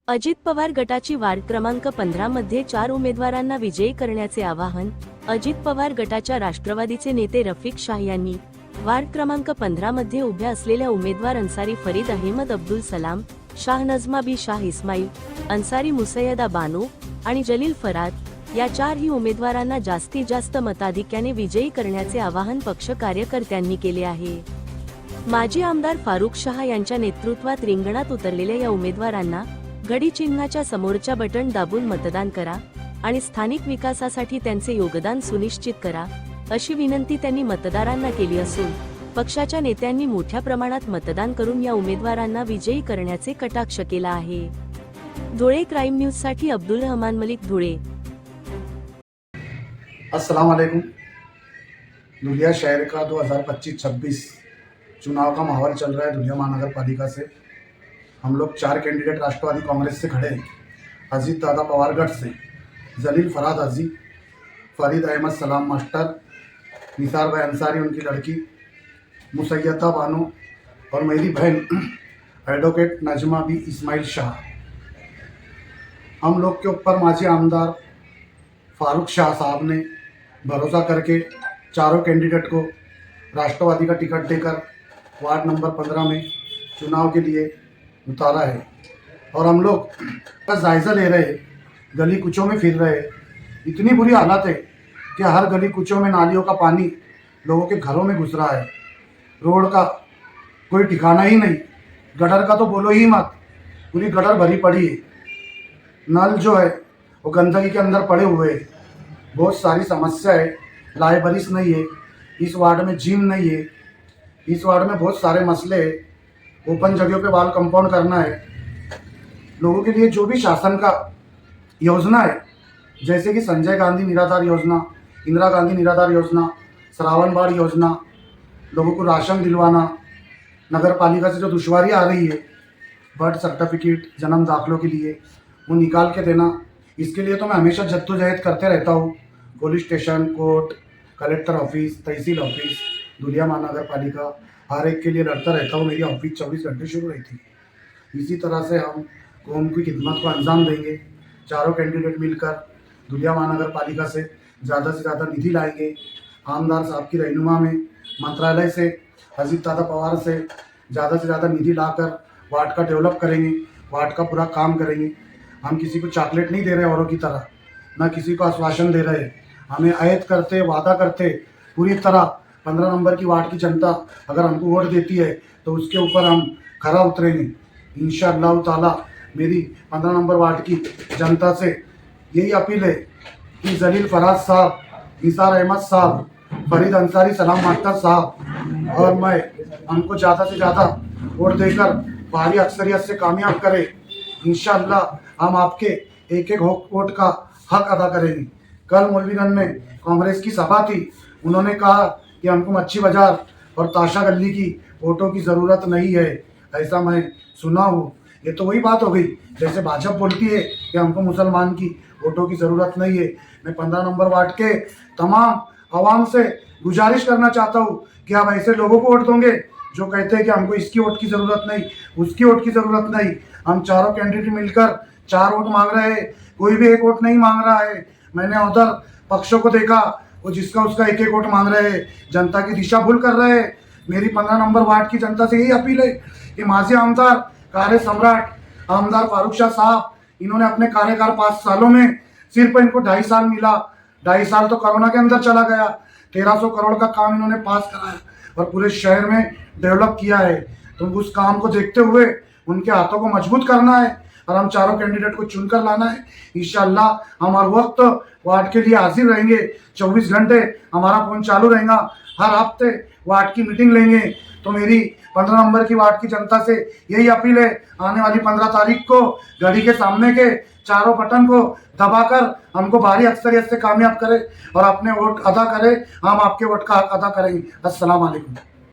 अजित पवार गटाची वार्ड क्रमांक 15 मध्ये 4 उमेदवारांना विजयी करण्याचे आवाहन अजित पवार गटाच्या राष्ट्रवादीचे नेते रफिक शाह यांनी वार्ड क्रमांक 15 मध्ये उभ्या असलेल्या उमेदवार अन्सारी फरीद अहमद अब्दुल सलाम, शाह नजमा बी शाह इस्माईल, अन्सारी मुसैयदा बानो आणि जलील फराद या 4ही उमेदवारांना जास्तीत जास्त मताधिक्याने विजयी करण्याचे आवाहन पक्ष कार्यकर्त्यांनी केले आहे। माजी आमदार फारुख शाह यांच्या नेतृत्वात रिंगणात उतरलेल्या या उमेदवारांना घडी चिन्हाच्या समोरच्या बटन दाबून मतदान करा आणि स्थानिक विकासासाठी त्यांचे योगदान सुनिश्चित करा, अशी विनंती त्यांनी मतदारांना केली असून पक्षाच्या नेत्यांनी मोठ्या प्रमाणात मतदान करून या उमेदवारांना विजयी करण्याचे कटाक्ष केला आहे। धुळे क्राइम न्यूज साठी अब्दुल रहमान मलिक, धुळे। अस्सलाम वालेकुम। धुलिया शहर का 2025-26 चुनाव का माहौल चल रहा है। धुलिया महानगर पालिका से हम लोग 4 कैंडिडेट राष्ट्रवादी कांग्रेस से खड़े हैं। अजीत दादा पवारगढ़ से जलील फराद हाजी, फरीद अहमद सलाम मास्टर, निसार भाई अंसारी उनकी लड़की, मुसैयदा बानो और मेरी बहन एडवोकेट नजमा बी इस्माइल शाह। हम लोग के ऊपर माजी आमदार फारुख शाह साहब ने भरोसा करके चारों कैंडिडेट को राष्ट्रवादी का टिकट देकर वार्ड नंबर 15 में चुनाव के लिए उतारा है और हम लोग का जायज़ा ले रहे, गली कुचों में फिर रहे। इतनी बुरी हालत है कि हर गली कुचों में नालियों का पानी लोगों के घरों में घुस रहा है। रोड का कोई ठिकाना ही नहीं, गटर का तो बोलो ही मत, पूरी गटर भरी पड़ी है। नल जो है वो गंदगी के अंदर पड़े हुए हैं। बहुत सारी समस्या है। लाइब्रेरीज नहीं है इस वार्ड में, जिम नहीं है इस वार्ड में, बहुत सारे मसले हैं। ओपन जगहों पे वाल कंपाउंड करना है। लोगों के लिए जो भी शासन का योजना है, जैसे कि संजय गांधी निराधार योजना, इंदिरा गांधी निराधार योजना, श्रावण बाढ़ योजना, लोगों को राशन दिलवाना, नगर पालिका से जो दुश्वारी आ रही है बर्थ सर्टिफिकेट, जन्म दाखिलों के लिए, वो निकाल के देना। इसके लिए तो मैं हमेशा जद्दोजहद करते रहता हूँ। Police station, court, collector office, tehsil office, Dhulia Mahanagar Palika, हर एक के लिए लड़ता रहता हूँ। मेरी ऑफिस 24 घंटे शुरू रहती। इसी तरह से हम कौम की खिदमत को अंजाम देंगे। चारों कैंडिडेट मिलकर धुलिया महानगर पालिका से ज़्यादा निधि लाएंगे। आमदार साहब की रहनुमा में मंत्रालय से, अजीत दादा पवार से ज़्यादा निधि लाकर वार्ड का डेवलप करेंगे, वार्ड का पूरा काम करेंगे। हम किसी को चॉकलेट नहीं दे रहे औरों की तरह, ना किसी को आश्वासन दे रहे। हमें अहद करते, वादा करते पूरी तरह 15 नंबर की वार्ड की जनता अगर हमको वोट देती है तो उसके ऊपर हम खरा उतरेंगे इंशाअल्लाह ताला। मेरी 15 नंबर वार्ड की जनता से यही अपील है कि जलील फराद साहब, निसार अहमद साहब, फरीद अंसारी सलाम मास्टर साहब और मैं हमको ज़्यादा से ज़्यादा वोट देकर भारी अक्सरियत से कामयाब करें। इंशाअल्लाह हम आपके एक वोट का हक अदा करेंगे। कल मौलवीगंज में कांग्रेस की सभा थी। उन्होंने कहा कि हमको मच्छी बाजार और ताशा गली की वोटों की ज़रूरत नहीं है, ऐसा मैं सुना हूँ। ये तो वही बात हो गई जैसे भाजपा बोलती है कि हमको मुसलमान की वोटों की ज़रूरत नहीं है। मैं 15 नंबर वार्ड के तमाम आवाम से गुजारिश करना चाहता हूँ कि आप ऐसे लोगों को वोट दोगे जो कहते हैं कि हमको इसकी वोट की ज़रूरत नहीं, उसकी वोट की ज़रूरत नहीं। हम चारों कैंडिडेट मिलकर 4 वोट मांग रहे हैं, कोई भी एक वोट नहीं मांग रहा है। मैंने उधर पक्षों को देखा, वो जिसका उसका एक वोट मांग रहे हैं, जनता की दिशा भूल कर रहे हैं। मेरी 15 नंबर वार्ड की जनता से यही अपील है कि माजी आमदार, कार्य सम्राट आमदार फारुख शाह साहब, इन्होंने अपने कार्यकाल 5 सालों में सिर्फ इनको 2.5 साल मिला। 2.5 साल तो कोरोना के अंदर चला गया। 1300 करोड़ का काम इन्होंने पास कराया और पूरे शहर में डेवलप किया है। तो उस काम को देखते हुए उनके हाथों को मजबूत करना है और हम चारों कैंडिडेट को चुनकर लाना है। इंशाअल्लाह हम हर वक्त वार्ड के लिए हाजिर रहेंगे। 24 घंटे हमारा फोन चालू रहेगा। हर हफ्ते वार्ड की मीटिंग लेंगे। तो मेरी 15 नंबर की वार्ड की जनता से यही अपील है, आने वाली 15 तारीख को घड़ी के सामने के चारों बटन को दबाकर हमको भारी अक्सरियत से कामयाब करें और अपने वोट अदा करें। हम आपके वोट का हक अदा करेंगे। अस्सलाम वालेकुम।